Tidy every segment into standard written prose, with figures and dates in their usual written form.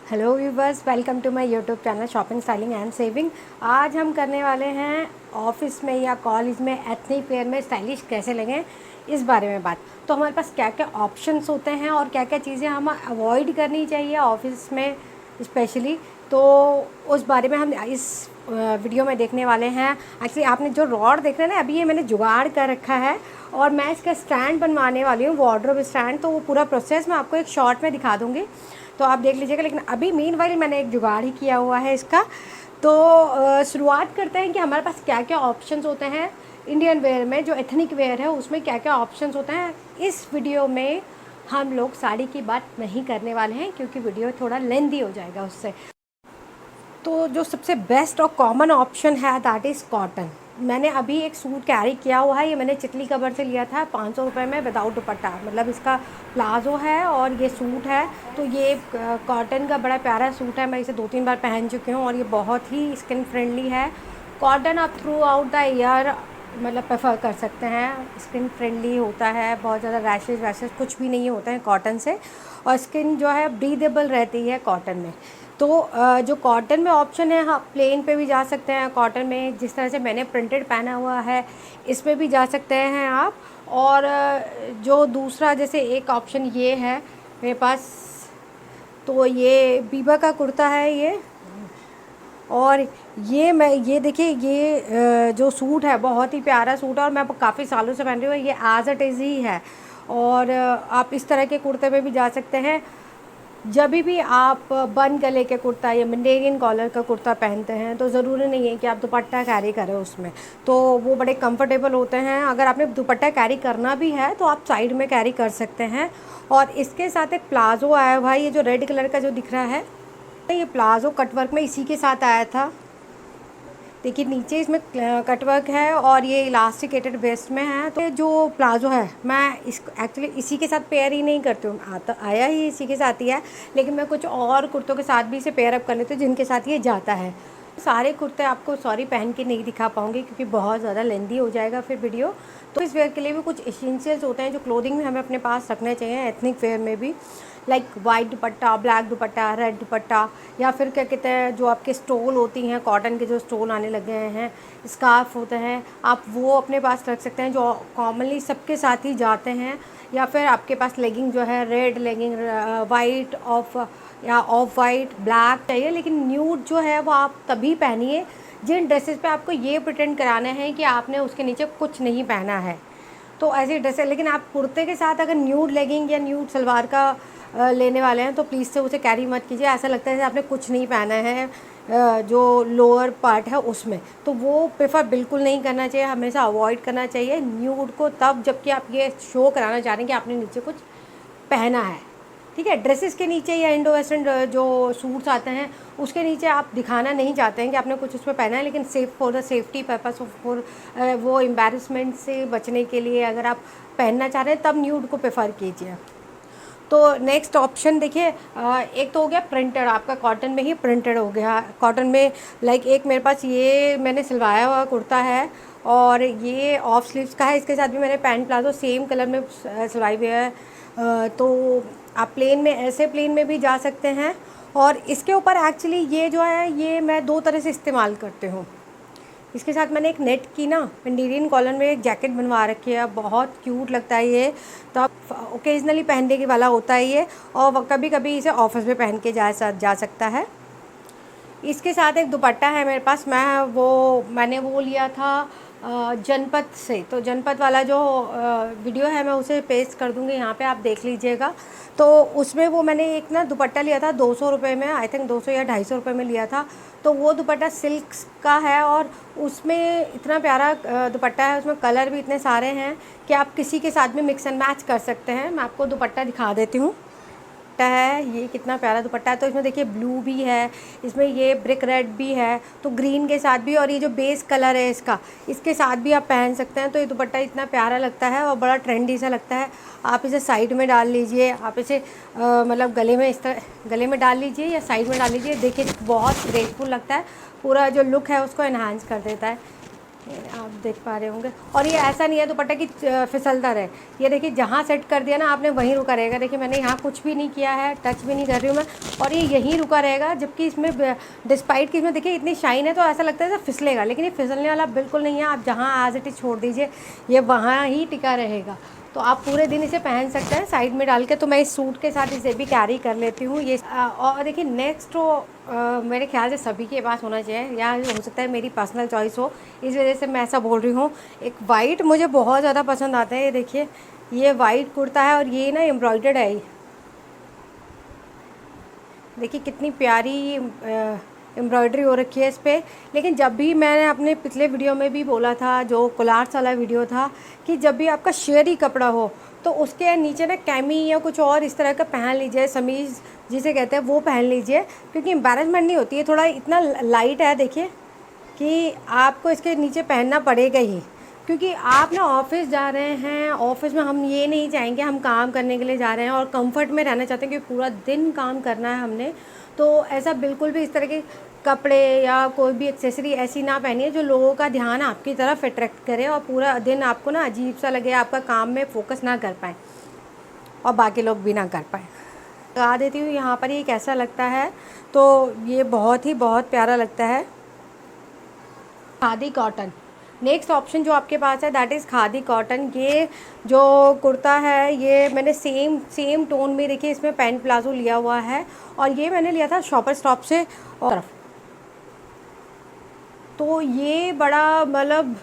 Hello viewers, welcome to my YouTube channel shopping styling and saving. आज हम करने वाले हैं ऑफिस में या कॉलेज में एथनिक वेयर में स्टाइलिश कैसे लगें, इस बारे में बात। तो हमारे पास क्या क्या ऑप्शंस होते हैं और क्या क्या चीज़ें हम अवॉइड करनी चाहिए ऑफिस में स्पेशली, तो उस बारे में हम इस वीडियो में देखने वाले हैं। एक्चुअली आपने जो रॉड देख रहे हैं ना, अभी ये मैंने जुगाड़ कर रखा है और मैं इसका स्टैंड बनवाने वाली हूँ, वार्डरोब स्टैंड। तो वो पूरा प्रोसेस मैं आपको एक शॉर्ट में दिखा दूँगी, तो आप देख लीजिएगा। लेकिन अभी मीनवाइल मैंने एक जुगाड़ ही किया हुआ है इसका। तो शुरुआत करते हैं कि हमारे पास क्या क्या ऑप्शंस होते हैं इंडियन वेयर में, जो एथनिक वेयर है उसमें क्या क्या ऑप्शंस होते हैं। इस वीडियो में हम लोग साड़ी की बात नहीं करने वाले हैं क्योंकि वीडियो थोड़ा लेंदी हो जाएगा उससे। तो जो सबसे बेस्ट और कॉमन ऑप्शन है दैट इज़ कॉटन। मैंने अभी एक सूट कैरी किया हुआ है, ये मैंने चितली कबर से लिया था 500 रुपये में विदाउट दुपट्टा। मतलब इसका प्लाजो है और ये सूट है। तो ये कॉटन का बड़ा प्यारा सूट है, मैं इसे 2-3 बार पहन चुकी हूँ और ये बहुत ही स्किन फ्रेंडली है। कॉटन आप थ्रू आउट द ईयर मतलब प्रेफर कर सकते हैं, स्किन फ्रेंडली होता है, बहुत ज़्यादा रैशेज वैशेज कुछ भी नहीं होते हैं कॉटन से, और स्किन जो है ब्रीदेबल रहती है कॉटन में। तो जो कॉटन में ऑप्शन है, हाँ प्लेन पे भी जा सकते हैं कॉटन में, जिस तरह से मैंने प्रिंटेड पहना हुआ है इसमें भी जा सकते हैं आप। और जो दूसरा जैसे एक ऑप्शन ये है मेरे पास, तो ये बीबा का कुर्ता है ये। और ये देखिए, ये जो सूट है बहुत ही प्यारा सूट है और मैं काफ़ी सालों से पहन रही हूँ, ये एज इट इज़ ही है। और आप इस तरह के कुर्ते पे भी जा सकते हैं। जब भी आप बन गले के कुर्ता या मंडेरियन कॉलर का कुर्ता पहनते हैं तो ज़रूरी नहीं है कि आप दुपट्टा कैरी करें उसमें, तो वो बड़े कंफर्टेबल होते हैं। अगर आपने दुपट्टा कैरी करना भी है तो आप साइड में कैरी कर सकते हैं। और इसके साथ एक प्लाज़ो आया है भाई, ये जो रेड कलर का जो दिख रहा है, ये प्लाज़ो कटवर्क में इसी के साथ आया था। देखिए नीचे इसमें कटवर्क है और ये इलास्टिकेटेड वेस्ट में है। तो ये जो प्लाजो है, मैं इसको एक्चुअली इसी के साथ पेयर ही नहीं करती हूँ, आता आया ही इसी के साथ ही है, लेकिन मैं कुछ और कुर्तों के साथ भी इसे पेयर अप कर लेती हूँ जिनके साथ ये जाता है। सारे कुर्ते आपको सॉरी पहन के नहीं दिखा पाऊँगी क्योंकि बहुत ज़्यादा लेंदी हो जाएगा फिर वीडियो। तो इस वेयर के लिए भी कुछ एसेंशियल्स होते हैं जो क्लोथिंग में हमें अपने पास रखने चाहिए, एथनिक वेयर में भी, लाइक वाइट दुपट्टा, ब्लैक दुपट्टा, रेड दुपट्टा, या फिर क्या कहते हैं जो आपके स्टोल होती हैं, कॉटन के जो स्टोल आने लगे हैं, स्कार्फ होते हैं, आप वो अपने पास रख सकते हैं जो कॉमनली सबके साथ ही जाते हैं। या फिर आपके पास लेगिंग जो है, रेड लेगिंग, वाइट ऑफ या ऑफ वाइट, ब्लैक चाहिए, लेकिन न्यूड जो है वो आप तभी पहनिए जिन ड्रेसेस पे आपको ये प्रिटेंड कराना है कि आपने उसके नीचे कुछ नहीं पहना है, तो ऐसी ड्रेस है। लेकिन आप कुर्ते के साथ अगर न्यूड लेगिंग या न्यूड सलवार का लेने वाले हैं तो प्लीज़ से उसे कैरी मत कीजिए, ऐसा लगता है जैसे आपने कुछ नहीं पहना है जो लोअर पार्ट है उसमें। तो वो प्रेफर बिल्कुल नहीं करना चाहिए, हमेशा अवॉइड करना चाहिए न्यूड को तब जबकि आप ये शो कराना चाह रहे हैं कि आपने नीचे कुछ पहना है। ठीक है, ड्रेसेस के नीचे या इंडो वेस्टर्न जो सूट्स आते हैं उसके नीचे आप दिखाना नहीं चाहते हैं कि आपने कुछ उसमें पहना है, लेकिन safe for the safety purpose, for वो एम्बैरसमेंट से बचने के लिए अगर आप पहनना चाह रहे हैं तब न्यूड को प्रेफर कीजिए। तो नेक्स्ट ऑप्शन देखिए, एक तो हो गया प्रिंटेड, आपका कॉटन में ही प्रिंटेड हो गया। कॉटन में लाइक एक मेरे पास ये मैंने सिलवाया हुआ कुर्ता है और ये ऑफ स्लीव्स का है, इसके साथ भी मैंने पैंट प्लाजो सेम कलर में सिलवाई हुई है। तो आप प्लेन में, ऐसे प्लेन में भी जा सकते हैं। और इसके ऊपर एक्चुअली ये जो है ये मैं 2 तरह से इस्तेमाल करती हूँ। इसके साथ मैंने एक नेट की ना मंडेरियन कॉलर में एक जैकेट बनवा रखी है, बहुत क्यूट लगता है ये। तो आप ओकेजनली पहनने के वाला होता है ये, और कभी कभी इसे ऑफिस में पहन के जा सकता है। इसके साथ एक दुपट्टा है मेरे पास, मैंने वो लिया था जनपद से। तो जनपद वाला जो वीडियो है मैं उसे पेस्ट कर दूँगी यहाँ पे, आप देख लीजिएगा। तो उसमें वो मैंने एक ना दुपट्टा लिया था 200 रुपये में, आई थिंक 200 या 250 रुपये में लिया था। तो वो दुपट्टा सिल्क का है और उसमें इतना प्यारा दुपट्टा है, उसमें कलर भी इतने सारे हैं कि आप किसी के साथ भी मिक्स एंड मैच कर सकते हैं। मैं आपको दुपट्टा दिखा देती हूँ, है ये कितना प्यारा दुपट्टा है। तो इसमें देखिए ब्लू भी है, इसमें ये ब्रिक रेड भी है, तो ग्रीन के साथ भी, और ये जो बेस कलर है इसका, इसके साथ भी आप पहन सकते हैं। तो ये दुपट्टा इतना प्यारा लगता है और बड़ा ट्रेंडी सा लगता है। आप इसे साइड में डाल लीजिए, आप इसे मतलब गले में इस तरह गले में डाल लीजिए या साइड में डाल लीजिए, देखिए बहुत ग्रेसफुल लगता है, पूरा जो लुक है उसको इन्हांस कर देता है। ये आप देख पा रहे होंगे। और ये ऐसा नहीं है दुपट्टा की फिसलता रहे, ये देखिए जहाँ सेट कर दिया ना आपने वहीं रुका रहेगा। देखिए मैंने यहाँ कुछ भी नहीं किया है, टच भी नहीं कर रही हूँ मैं, और ये यहीं रुका रहेगा। जबकि इसमें डिस्पाइट कि इसमें देखिए इतनी शाइन है तो ऐसा लगता है जैसे फिसलेगा, लेकिन ये फिसलने वाला बिल्कुल नहीं है। आप जहाँ एज इट इज़ छोड़ दीजिए ये वहाँ ही टिका रहेगा। तो आप पूरे दिन इसे पहन सकते हैं साइड में डाल के। तो मैं इस सूट के साथ इसे भी कैरी कर लेती हूँ ये। और देखिए नेक्स्ट तो मेरे ख्याल से सभी के पास होना चाहिए, या हो सकता है मेरी पर्सनल चॉइस हो, इस वजह से मैं ऐसा बोल रही हूँ। एक वाइट मुझे बहुत ज़्यादा पसंद आता है। ये देखिए ये वाइट कुर्ता है और ये ना एम्ब्रॉयडर्ड है। देखिए कितनी प्यारी एम्ब्रॉयडरी हो रखी है इस पर। लेकिन जब भी मैंने अपने पिछले वीडियो में भी बोला था, जो कोलार्स वाला वीडियो था, कि जब भी आपका शेयरी कपड़ा हो तो उसके नीचे ना कैमी या कुछ और इस तरह का पहन लीजिए, समीज़ जिसे कहते हैं वो पहन लीजिए, क्योंकि एम्बैरेसमेंट नहीं होती है। थोड़ा इतना लाइट है देखिए कि आपको इसके नीचे पहनना पड़ेगा ही, क्योंकि आप ना ऑफिस जा रहे हैं। ऑफिस में हम ये नहीं चाहेंगे, हम काम करने के लिए जा रहे हैं और कंफर्ट में रहना चाहते हैं, क्योंकि पूरा दिन काम करना है हमने। तो ऐसा बिल्कुल भी इस तरह के कपड़े या कोई भी एक्सेसरी ऐसी ना पहनिए जो लोगों का ध्यान आपकी तरफ अट्रैक्ट करे और पूरा दिन आपको ना अजीब सा लगे, आपका काम में फोकस ना कर पाए और बाकी लोग भी ना कर पाए। लगा देती हूँ यहाँ पर, ये कैसा लगता है। तो ये बहुत प्यारा लगता है। खादी कॉटन नेक्स्ट ऑप्शन जो आपके पास है, दैट इज़ खादी कॉटन। ये जो कुर्ता है ये मैंने सेम टोन में, देखिए इसमें पैंट प्लाजो लिया हुआ है, और ये मैंने लिया था शॉपर स्टॉप से। और तो ये बड़ा मतलब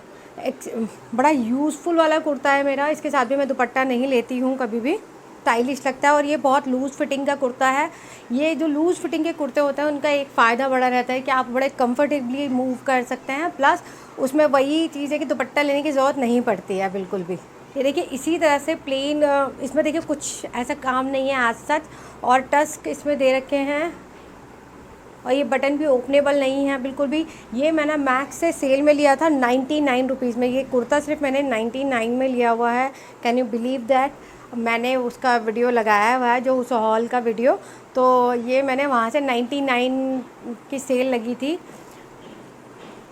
बड़ा यूज़फुल वाला कुर्ता है मेरा। इसके साथ भी मैं दुपट्टा नहीं लेती हूँ कभी भी, स्टाइलिश लगता है। और ये बहुत लूज़ फिटिंग का कुर्ता है। ये जो लूज़ फिटिंग के कुर्ते होते हैं उनका एक फ़ायदा बड़ा रहता है कि आप बड़े कंफर्टेबली मूव कर सकते हैं, प्लस उसमें वही चीज़ है कि दुपट्टा लेने की ज़रूरत नहीं पड़ती है बिल्कुल भी। ये देखिए इसी तरह से प्लेन, इसमें देखिए कुछ ऐसा काम नहीं है एज सच, और टस्क इसमें दे रखे हैं, और ये बटन भी ओपनेबल नहीं है बिल्कुल भी। ये मैंने मैक्स से सेल में लिया था 99 रुपीज़ में। ये कुर्ता सिर्फ मैंने 99 में लिया हुआ है। Can you believe that. मैंने उसका वीडियो लगाया हुआ है, जो उस हॉल का वीडियो, तो ये मैंने वहाँ से 99 की सेल लगी थी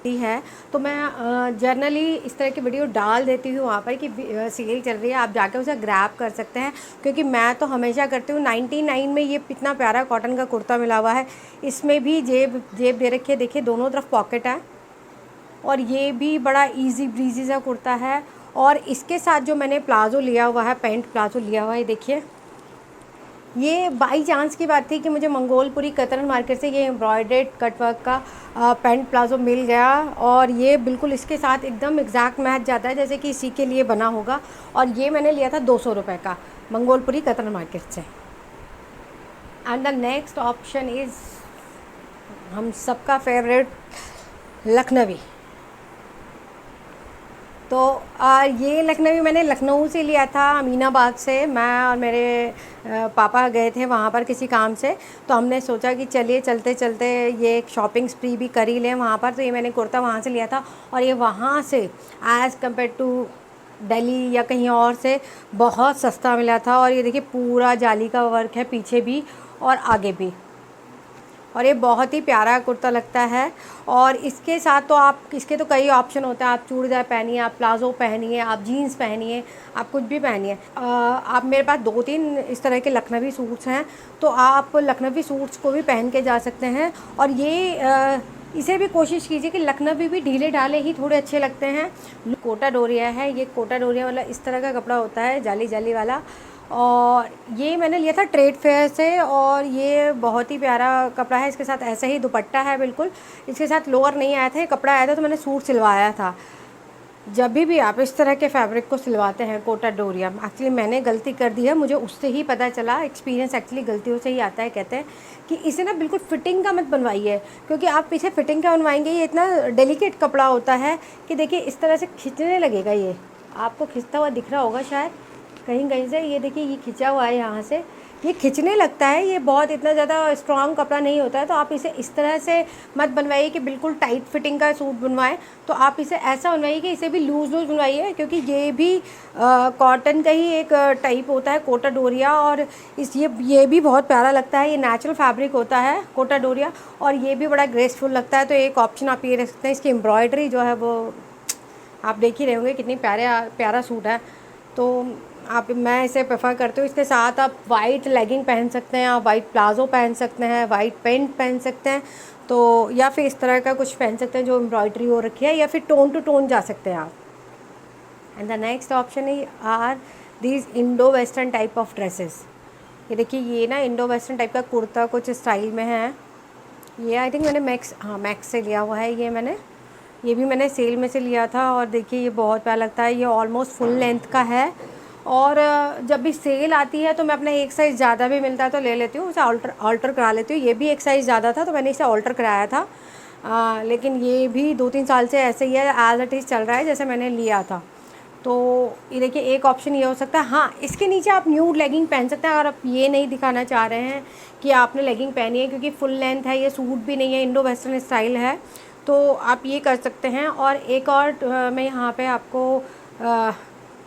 है। तो मैं जर्नली इस तरह की वीडियो डाल देती हूँ वहाँ पर कि सेल चल रही है, आप जाके उसे ग्रैब कर सकते हैं। क्योंकि मैं तो हमेशा करती हूँ। 99 में ये इतना प्यारा कॉटन का कुर्ता मिला हुआ है। इसमें भी जेब दे रखी है, देखिए दोनों तरफ पॉकेट है, और ये भी बड़ा इजी ब्रीजी सा कुर्ता है। और इसके साथ जो मैंने प्लाजो लिया हुआ है, पैंट प्लाजो लिया हुआ है, देखिए ये बाई चांस की बात थी कि मुझे मंगोलपुरी कतरन मार्केट से ये एम्ब्रॉयडर्ड कटवर्क का पैंट प्लाजो मिल गया, और ये बिल्कुल इसके साथ एकदम एग्जैक्ट मैच जाता है जैसे कि इसी के लिए बना होगा। और ये मैंने लिया था 200 रुपये का मंगोलपुरी कतरन मार्केट से। And the next option is हम सबका फेवरेट लखनवी। तो ये लखनवी मैंने लखनऊ से लिया था, अमीनाबाद से। मैं और मेरे पापा गए थे वहाँ पर किसी काम से, तो हमने सोचा कि चलिए चलते चलते ये एक शॉपिंग स्प्री भी कर ही लें वहाँ पर। तो ये मैंने कुर्ता वहाँ से लिया था, और ये वहाँ से एज़ कम्पेयर टू दिल्ली या कहीं और से बहुत सस्ता मिला था। और ये देखिए पूरा जाली का वर्क है पीछे भी और आगे भी, और ये बहुत ही प्यारा कुर्ता लगता है। और इसके साथ तो आप, इसके तो कई ऑप्शन होते हैं। आप चूड़ीदार पहनिए, आप प्लाजो पहनिए, आप जीन्स पहनिए, आप कुछ भी पहनिए। आप, मेरे पास 2-3 इस तरह के लखनवी सूट्स हैं, तो आप लखनवी सूट्स को भी पहन के जा सकते हैं। और ये इसे भी कोशिश कीजिए कि लखनवी भी ढीले ढाले ही थोड़े अच्छे लगते हैं। कोटा डोरिया है, ये कोटा डोरिया वाला इस तरह का कपड़ा होता है, जाली जाली वाला। और ये मैंने लिया था ट्रेड फेयर से, और ये बहुत ही प्यारा कपड़ा है। इसके साथ ऐसा ही दुपट्टा है बिल्कुल, इसके साथ लोअर नहीं आया था, ये कपड़ा आया था तो मैंने सूट सिलवाया था। जब भी आप इस तरह के फैब्रिक को सिलवाते हैं कोटा डोरिया, एक्चुअली मैंने गलती कर दी है, मुझे उससे ही पता चला। एक्सपीरियंस एक्चुअली गलतियों से ही आता है। कहते हैं कि इसे ना बिल्कुल फिटिंग का मत बनवाइए, क्योंकि आप इसे फिटिंग का बनवाएंगे ये इतना डेलिकेट कपड़ा होता है कि देखिए इस तरह से खींचने लगेगा। ये आपको खींचता हुआ दिख रहा होगा शायद कहीं कहीं से, ये देखिए ये खिंचा हुआ है यहाँ से, ये खिंचने लगता है। ये बहुत इतना ज़्यादा स्ट्रॉन्ग कपड़ा नहीं होता है, तो आप इसे इस तरह से मत बनवाइए कि बिल्कुल टाइट फिटिंग का सूट बनवाएं। तो आप इसे ऐसा बनवाइए कि इसे भी लूज़ बनवाइए, क्योंकि ये भी कॉटन का ही एक टाइप होता है कोटा डोरिया। और ये भी बहुत प्यारा लगता है। ये नेचुरल फैब्रिक होता है कोटा डोरिया, और ये भी बड़ा ग्रेसफुल लगता है। तो एक ऑप्शन आप ये रख सकते हैं। इसकी एम्ब्रॉयडरी जो है वो आप देख ही रहे होंगे कितनी प्यारा सूट है। तो मैं इसे प्रेफर करती हूँ। इसके साथ आप वाइट लेगिंग पहन सकते हैं, आप वाइट प्लाज़ो पहन सकते हैं, वाइट पैंट पहन सकते हैं, तो या फिर इस तरह का कुछ पहन सकते हैं जो एम्ब्रॉयडरी हो रखी है, या फिर टोन टू टोन जा सकते हैं आप। And the next option are these Indo western type of dresses. ये देखिए, ये ना इंडो वेस्टर्न टाइप का कुर्ता कुछ स्टाइल में है। ये आई थिंक मैंने मैक्स से लिया हुआ है। ये भी मैंने सेल में से लिया था, और देखिए ये बहुत प्यारा लगता है। ये ऑलमोस्ट फुल लेंथ का है, और जब भी सेल आती है तो मैं अपना एक साइज़ ज़्यादा भी मिलता है तो ले लेती हूँ, उसे ऑल्टर करा लेती हूँ। ये भी एक साइज़ ज़्यादा था तो मैंने इसे ऑल्टर कराया था, लेकिन ये भी 2-3 साल से ऐसे ही है, एज इट इज़ चल रहा है जैसे मैंने लिया था। तो ये देखिए, एक ऑप्शन ये हो सकता है। हाँ, इसके नीचे आप न्यूड लेगिंग पहन सकते हैं अगर आप ये नहीं दिखाना चाह रहे हैं कि आपने लेगिंग पहनी है, क्योंकि फुल लेंथ है, ये सूट भी नहीं है, इंडो वेस्टर्न स्टाइल है, तो आप ये कर सकते हैं। और एक और मैं यहाँ पे आपको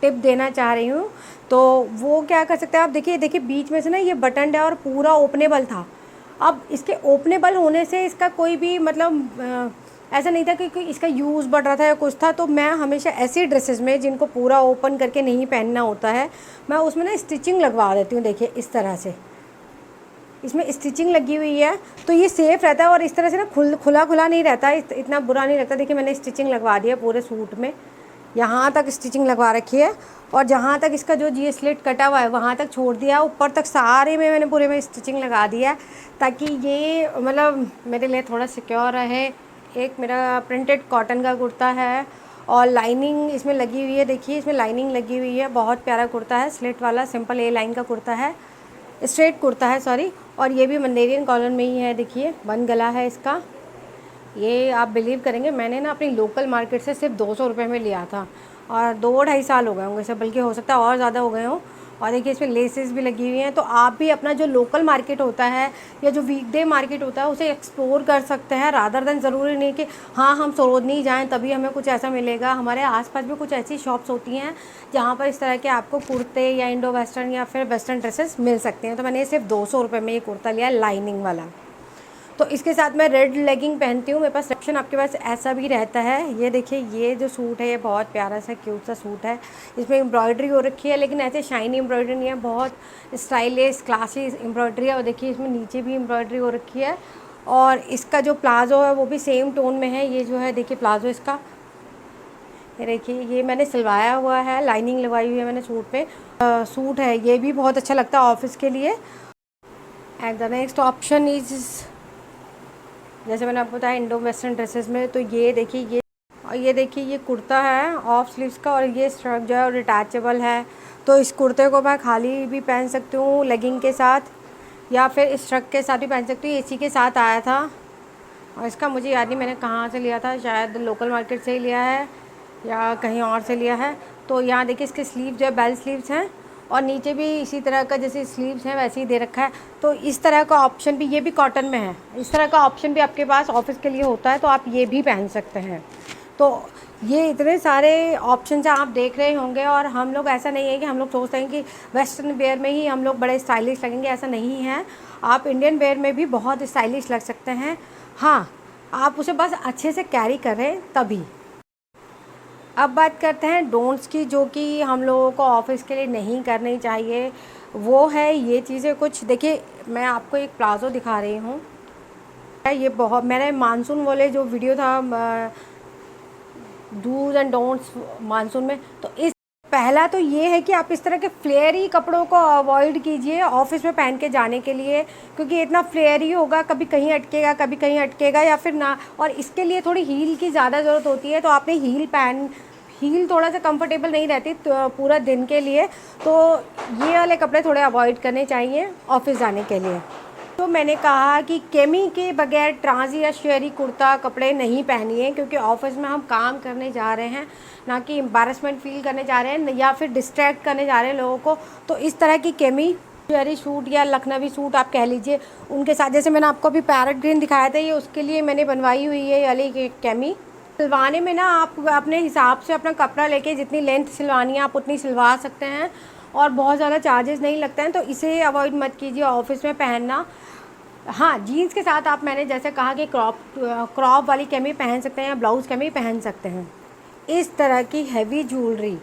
टिप देना चाह रही हूँ, तो वो क्या कर सकते हैं आप, देखिए बीच में से ना ये बटन है और पूरा ओपनेबल था। अब इसके ओपनेबल होने से इसका कोई भी मतलब ऐसा नहीं था कि इसका यूज़ बढ़ रहा था या कुछ था। तो मैं हमेशा ऐसी ड्रेसेस में जिनको पूरा ओपन करके नहीं पहनना होता है, मैं उसमें ना स्टिचिंग लगवा देती हूँ। देखिए इस तरह से इसमें स्टिचिंग लगी हुई है, तो ये सेफ़ रहता है, और इस तरह से ना खुला नहीं रहता है, इतना बुरा नहीं लगता। देखिए मैंने स्टिचिंग लगवा दी है पूरे सूट में, यहाँ तक स्टिचिंग लगवा रखी है, और जहाँ तक इसका जो जी स्लिट कटा हुआ है वहाँ तक छोड़ दिया, ऊपर तक सारे में मैंने पूरे में स्टिचिंग लगा दिया है, ताकि ये मतलब मेरे लिए थोड़ा सिक्योर रहे। एक मेरा प्रिंटेड कॉटन का कुर्ता है, और लाइनिंग इसमें लगी हुई है। देखिए इसमें लाइनिंग लगी हुई है, बहुत प्यारा कुर्ता है, स्लिट वाला सिंपल ए लाइन का कुर्ता है, स्ट्रेट कुर्ता है सॉरी। और ये भी मंदेरियन कॉलर में ही है, देखिए बन गला है इसका। ये आप बिलीव करेंगे, मैंने ना अपनी लोकल मार्केट से सिर्फ 200 रुपये में लिया था, और 2-2.5 साल हो गए होंगे इसे, बल्कि हो सकता है और ज़्यादा हो गए हों। और देखिए इसमें लेसेस भी लगी हुई हैं। तो आप भी अपना जो लोकल मार्केट होता है या जो वीकडे मार्केट होता है उसे एक्सप्लोर कर सकते हैं, रादर देन ज़रूरी नहीं कि हाँ हम सरोजनी जाएं तभी हमें कुछ ऐसा मिलेगा। हमारे आसपास भी कुछ ऐसी शॉप्स होती हैं जहाँ पर इस तरह के आपको कुर्ते या इंडो वेस्टर्न या फिर वेस्टर्न ड्रेसेस मिल सकते हैं। तो मैंने सिर्फ 200 रुपये में ये कुर्ता लिया, लाइनिंग वाला। तो इसके साथ मैं रेड लेगिंग पहनती हूँ। मेरे पास ऑप्शन आपके पास ऐसा भी रहता है। ये देखिए, ये जो सूट है ये बहुत प्यारा सा क्यूट सा सूट है। इसमें एम्ब्रॉयडरी हो रखी है, लेकिन ऐसे शाइनी एम्ब्रॉयडरी नहीं है, बहुत स्टाइलिश क्लासी एम्ब्रॉयडरी है। और देखिए इसमें नीचे भी एम्ब्रॉयडरी हो रखी है, और इसका जो प्लाज़ो है वो भी सेम टोन में है। ये जो है देखिए प्लाज़ो इसका, ये देखिए ये मैंने सिलवाया हुआ है, लाइनिंग लगवाई हुई है मैंने सूट पे। सूट है ये भी बहुत अच्छा लगता है ऑफिस के लिए। And the next option is, जैसे मैंने आपको बताया इंडो वेस्टर्न ड्रेसेस में, तो ये देखिए ये कुर्ता है ऑफ स्लीव्स का, और ये स्ट्रक जो है डिटैचेबल है। तो इस कुर्ते को मैं खाली भी पहन सकती हूँ लेगिंग के साथ, या फिर इस स्ट्रक के साथ भी पहन सकती हूँ। इसी के साथ आया था, और इसका मुझे याद नहीं मैंने कहाँ से लिया था, शायद लोकल मार्केट से ही लिया है या कहीं और से लिया है। तो यहाँ देखिए इसके स्लीव जो है बेल स्लीव्स हैं, और नीचे भी इसी तरह का जैसे स्लीव्स हैं वैसे ही दे रखा है। तो इस तरह का ऑप्शन भी, ये भी कॉटन में है, इस तरह का ऑप्शन भी आपके पास ऑफिस के लिए होता है, तो आप ये भी पहन सकते हैं। तो ये इतने सारे ऑप्शन आप देख रहे होंगे, और हम लोग ऐसा नहीं है कि हम लोग सोचते हैं कि वेस्टर्न वेयर में ही हम लोग बड़े स्टाइलिश लगेंगे, ऐसा नहीं है। आप इंडियन वेयर में भी बहुत स्टाइलिश लग सकते हैं। हाँ, आप उसे बस अच्छे से कैरी करें तभी। अब बात करते हैं डोंट्स की, जो कि हम लोगों को ऑफिस के लिए नहीं करनी चाहिए। वो है ये चीज़ें कुछ, देखिए मैं आपको एक प्लाज़ो दिखा रही हूँ। ये बहुत, मैंने मानसून वाले जो वीडियो था डूज एंड डोंट्स मानसून में, तो इस पहला तो ये है कि आप इस तरह के फ्लेयरी कपड़ों को अवॉइड कीजिए ऑफिस में पहन के जाने के लिए, क्योंकि इतना फ्लेयरी होगा, कभी कहीं अटकेगा कभी कहीं अटकेगा या फिर ना। और इसके लिए थोड़ी हील की ज़्यादा ज़रूरत होती है, तो आपने हील थोड़ा सा कंफर्टेबल नहीं रहती तो पूरा दिन के लिए, तो ये वाले कपड़े थोड़े अवॉइड करने चाहिए ऑफिस जाने के लिए। तो मैंने कहा कि केमी के बगैर ट्रांजी या शेरी कुर्ता कपड़े नहीं पहनिए, क्योंकि ऑफिस में हम काम करने जा रहे हैं, ना कि एम्बैरेसमेंट फील करने जा रहे हैं या फिर डिस्ट्रैक्ट करने जा रहे हैं लोगों को। तो इस तरह की केमी शेरी सूट या लखनवी सूट आप कह लीजिए, उनके साथ, जैसे मैंने आपको अभी पैरेट ग्रीन दिखाया था, ये उसके लिए मैंने बनवाई हुई है ये वाली केमी। सिलवाने में ना आप अपने हिसाब से अपना कपड़ा लेके जितनी लेंथ सिलवानी है आप उतनी सिलवा सकते हैं, और बहुत ज़्यादा चार्जेस नहीं लगते हैं, तो इसे अवॉइड मत कीजिए ऑफिस में पहनना। हाँ, जीन्स के साथ आप, मैंने जैसे कहा कि क्रॉप वाली केमी पहन सकते हैं या ब्लाउज़ केमी पहन सकते हैं। इस तरह की हैवी ज्वेलरी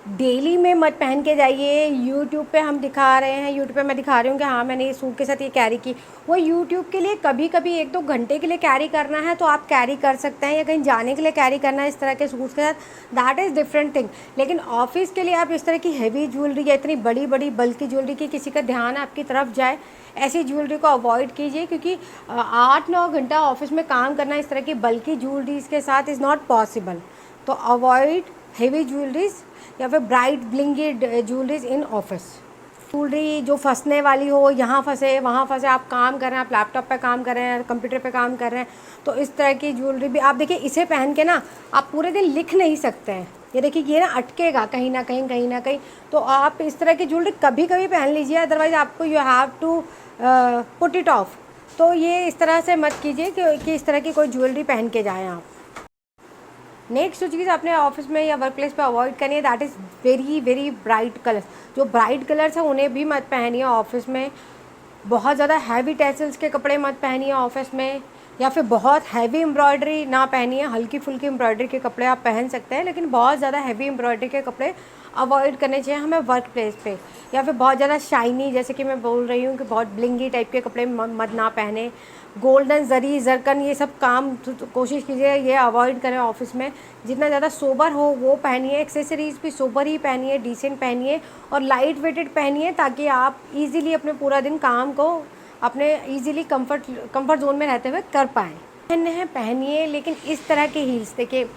डेली में मत पहन के जाइए। यूट्यूब पे हम दिखा रहे हैं, यूट्यूब पे मैं दिखा रही हूँ कि हाँ मैंने ये सूट के साथ ये कैरी की, वो यूट्यूब के लिए कभी कभी 1-2 घंटे के लिए कैरी करना है तो आप कैरी कर सकते हैं, या कहीं जाने के लिए कैरी करना है इस तरह के सूट्स के साथ, दैट इज़ डिफरेंट थिंग। लेकिन ऑफिस के लिए आप इस तरह की हैवी ज्वेलरी या इतनी बड़ी बड़ी बल्कि ज्वेलरी की किसी का ध्यान आपकी तरफ जाए, ऐसी ज्वेलरी को अवॉइड कीजिए, क्योंकि 8-9 घंटा ऑफिस में काम करना इस तरह की बल्कि ज्वेलरीज के साथ इज़ नॉट पॉसिबल। तो अवॉइड हेवी ज्वेलरीज या फिर bright blingy jewelleries in office. Jewellery जो फंसने वाली हो, यहाँ फंसे वहाँ फंसे, आप काम कर रहे हैं, आप लैपटॉप पे काम कर रहे हैं, कंप्यूटर पे काम कर रहे हैं, तो इस तरह की ज्वेलरी भी आप देखिए, इसे पहन के ना आप पूरे दिन लिख नहीं सकते हैं। ये देखिए ये ना अटकेगा कहीं ना कहीं कहीं ना कहीं, तो आप इस तरह की ज्वेलरी कभी कभी पहन लीजिए, अदरवाइज़ आपको you have to put it off. तो ये इस तरह से मत कीजिए कि इस तरह की कोई ज्वेलरी पहन के जाएँ आप। नेक्स्ट जो चीज़ आपने ऑफिस में या वर्क प्लेस पे अवॉइड करनी है, that is very very bright colours. जो ब्राइट कलर्स हैं उन्हें भी मत पहनिए ऑफिस में। बहुत ज़्यादा हैवी टेसल्स के कपड़े मत पहनिए ऑफिस में, या फिर बहुत हैवी एम्ब्रॉयडरी ना पहनिए। हल्की फुल्की एम्ब्रॉयडरी के कपड़े आप पहन सकते हैं, लेकिन बहुत ज़्यादा हैवी एम्ब्रॉयडरी के कपड़े अवॉइड करने चाहिए हमें वर्क प्लेस पे। या फिर बहुत ज़्यादा शाइनी, जैसे कि मैं बोल रही हूँ कि बहुत ब्लिंगी टाइप के कपड़े मत ना पहने। गोल्डन जरी जरकन ये सब काम कोशिश कीजिए ये अवॉइड करें ऑफिस में। जितना ज़्यादा सोबर हो वो पहनिए, एक्सेसरीज़ भी सोबर ही पहनिए, डिसेंट पहनिए और लाइट वेटेड पहनिए, ताकि आप इजीली अपने पूरा दिन काम को अपने इजीली कंफर्ट जोन में रहते हुए कर पाएँ। पहनने हैं पहनिए, लेकिन इस तरह के हील्स देखिए,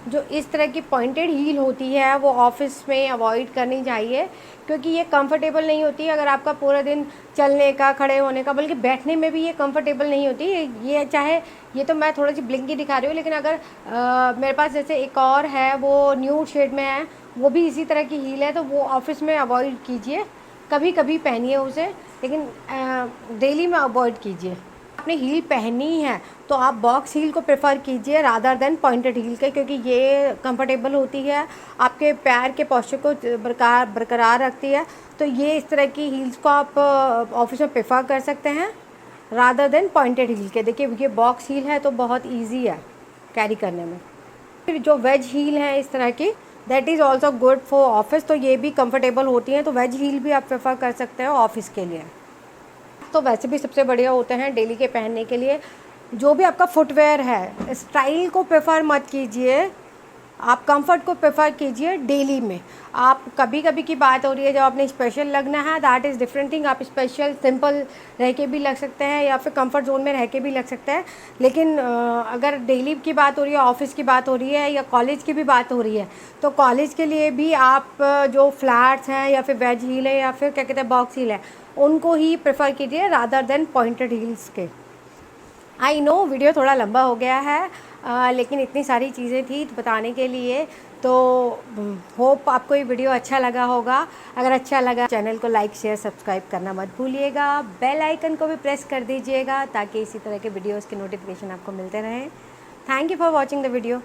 जो इस तरह की पॉइंटेड हील होती है वो ऑफिस में अवॉइड करनी चाहिए, क्योंकि ये कंफर्टेबल नहीं होती। अगर आपका पूरा दिन चलने का, खड़े होने का, बल्कि बैठने में भी ये कंफर्टेबल नहीं होती। ये चाहे, ये तो मैं थोड़ा सी ब्लिंकी दिखा रही हूँ, लेकिन अगर मेरे पास जैसे एक और है वो न्यूड शेड में है, वो भी इसी तरह की हील है, तो वो ऑफिस में अवॉइड कीजिए। कभी कभी पहनिए उसे, लेकिन डेली में अवॉइड कीजिए। आपने हील पहनी है तो आप बॉक्स हील को प्रेफर कीजिए रादर देन पॉइंटेड हील के, क्योंकि ये कंफर्टेबल होती है, आपके पैर के पॉस्चर को बरकरार रखती है। तो ये इस तरह की हील्स को आप ऑफिस में प्रेफर कर सकते हैं रादर देन पॉइंटेड हील के। देखिए ये बॉक्स हील है तो बहुत ईजी है कैरी करने में। फिर जो वेज हील है इस तरह की, that is also good for office, तो ये भी कंफर्टेबल होती हैं, तो वेज हील भी आप प्रेफर कर सकते हैं ऑफिस के लिए। तो वैसे भी सबसे बढ़िया होते हैं डेली के पहनने के लिए। जो भी आपका फुटवेयर है, स्टाइल को प्रेफर मत कीजिए, आप कंफर्ट को प्रेफर कीजिए डेली में। आप कभी कभी की बात हो रही है जब आपने स्पेशल लगना है, दैट इज़ डिफरेंट थिंग। आप स्पेशल सिंपल रह के भी लग सकते हैं या फिर कंफर्ट जोन में रह के भी लग सकते हैं, लेकिन अगर डेली की बात हो रही है, ऑफिस की बात हो रही है या कॉलेज की भी बात हो रही है, तो कॉलेज के लिए भी आप जो फ्लैट्स हैं या फिर वेज हील है या फिर क्या कहते हैं बॉक्स हील है, उनको ही प्रेफर कीजिए रादर देन पॉइंटेड हील्स के। आई नो वीडियो थोड़ा लंबा हो गया है, लेकिन इतनी सारी चीज़ें थी तो बताने के लिए, तो होप आपको ये वीडियो अच्छा लगा होगा। अगर अच्छा लगा चैनल को लाइक शेयर सब्सक्राइब करना मत भूलिएगा, बेल आइकन को भी प्रेस कर दीजिएगा ताकि इसी तरह के वीडियोज़ के नोटिफिकेशन आपको मिलते रहें। Thank you for watching the video.